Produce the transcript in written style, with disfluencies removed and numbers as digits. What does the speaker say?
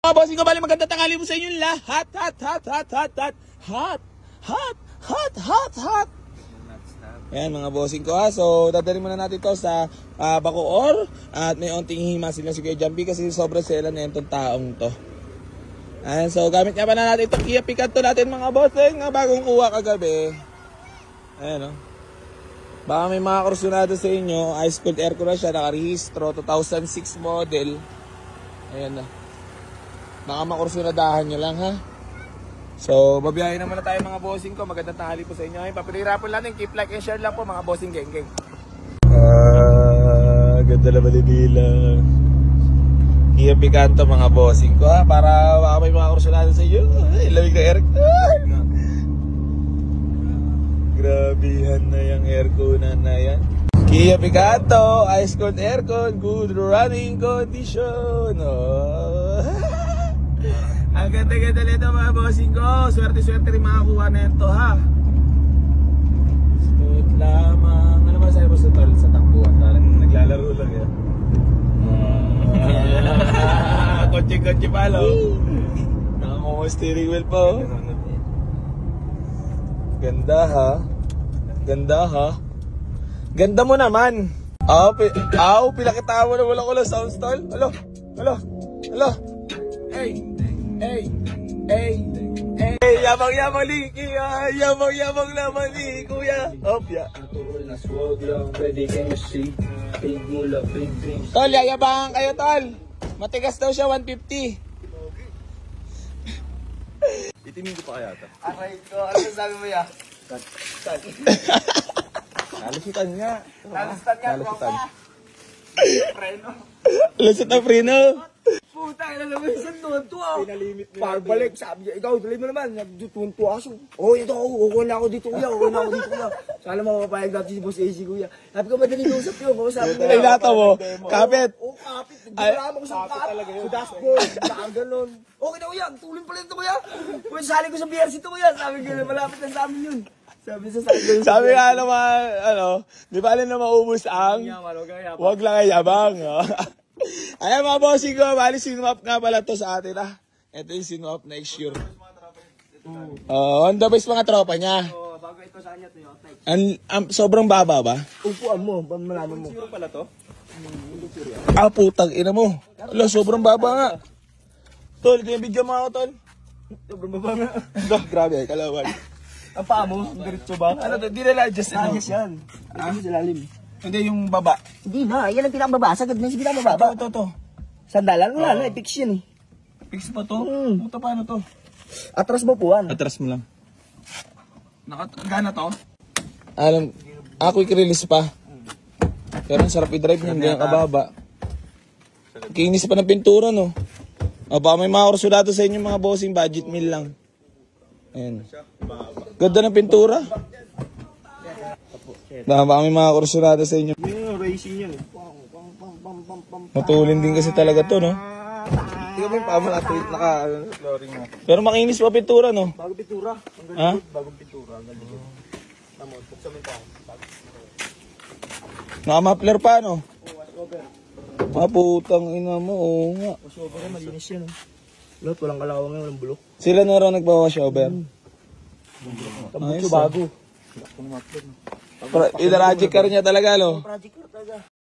Mga bossing ko, bali maganda tangali mo sa inyo lahat. Hot. Ayan mga bossing ko ha. So dadalhin muna natin to sa Bacoor. At may onting hima sila si Kuya Jumpy kasi sobrang sela na itong taong to. Ayan, so gamit nga pa na natin itong Kia Picanto natin mga bossing. Bagong kuha kagabi. Ayan o. Baka may mga kursunado sa inyo. Ice cold aircon na siya. Nakarehistro. 2006 model. Ayan na. Baka makursunadahan nyo lang ha. So, babiyahin naman na tayo mga bossing ko. Magandang tanghali po sa inyo. Ay, papilirapon natin. Keep like and share lang po mga bossing geng. Ganda naman nila. Kia Picanto mga bossing ko ha. Para baka may mga kursunado sa inyo. Ay, lamig na aircon. Grabihan na yung airconan na yan. Kia Picanto, ice cold aircon, good running condition. Oh. Ang ganda-ganda nito mga bossing ko. Swerte-swerte rin makakuha na ito ha. Smooth lamang. Ano ba sa'yo mo sa tol? Sa takbuhan? Parang naglalaro lang yan. Kotse-kotse palo. Nakakuha steering wheel po. Ganda ha. Ganda mo naman. Pinakita mo na wala ko lang sound stall. Alo. Hey, yabang Liki. Yabang naman ni Kuya. Opya. Tol, yayabangan kayo tol. Matigas daw siya 150. Itimin ko pa kaya ito. Aray ko, ano sabi mo ya? Nalusutan nga. Nalusutan. Preno. Lusot na preno. Puta, alam mo isang tuwan-tuwa. Pinalimit mo. Pagbalik, sabi niya, ikaw, tuloy mo naman. Nagtuwan-tuwa ako. Ito ako, okay na ako dito kuya. Sana mapapayag natin si Boss AC kuya. Sabi ko, madaling usap yun. Ay, nata mo. Kapit. Oo, kapit. Nagdala mo ko sa dashboard. Nakaganon. Okay na kuya, tulin pala ito kuya. Kung sali ko sa BRC ito kuya. Sabi ko, malapit na sa amin yun. Sabi nga naman, di ba alin na maubos ang wag lang ay yabang. Ayan mga bossing ko, bali sinuap nga pala to sa atin ha. Ito yung sinuap next year. On the base mga tropa niya. Bago ito sa kanya to yung sobrang baba ba? upuan mo, malaman mo. Siguro pala to? Putang ina mo. Ala, sobrang baba nga. Tol, ito yung video mo ako tol. Sobrang baba nga. Grabe, kalawal. Ang paa mo, diretso ba? Ano to, di nila adjust ito. Ayos yan. Ayos sa lalim. Hindi yung baba. Hindi na, yan ang pinakababa. Sagad na yung pinakababa. Ito. Sandalan wala na, fix yan eh. Fix pa to? Puta paano to? Atras mo puan. Atras mo lang. Gana to? Quick release pa. Pero ang sarap i-drive niyan, ganyan kababa. Kinis pa ng pintura no. Baka may mga kursulado sa inyo mga bossing, budget meal lang. Ayan. Ganda ng pintura. Baka may mga kursulado sa inyo. Yung racing yan eh. Matulin din kasi talaga to no. Tingnan mo yung paa mo naka-flooring mo. Pero makinis pa pintura no. Bago pintura. Ha? Bagong pintura. Namon, buksan mo yung paa. Naka-muffler pa no. Putang ina mo, oo nga. Washover yan, malinis yan eh. Lahat walang kalawang yan, walang bulok. Sila na raw nagbawa-shower. Tambutso bago. Ilaragic ka rin niya talaga no. Project ko talaga.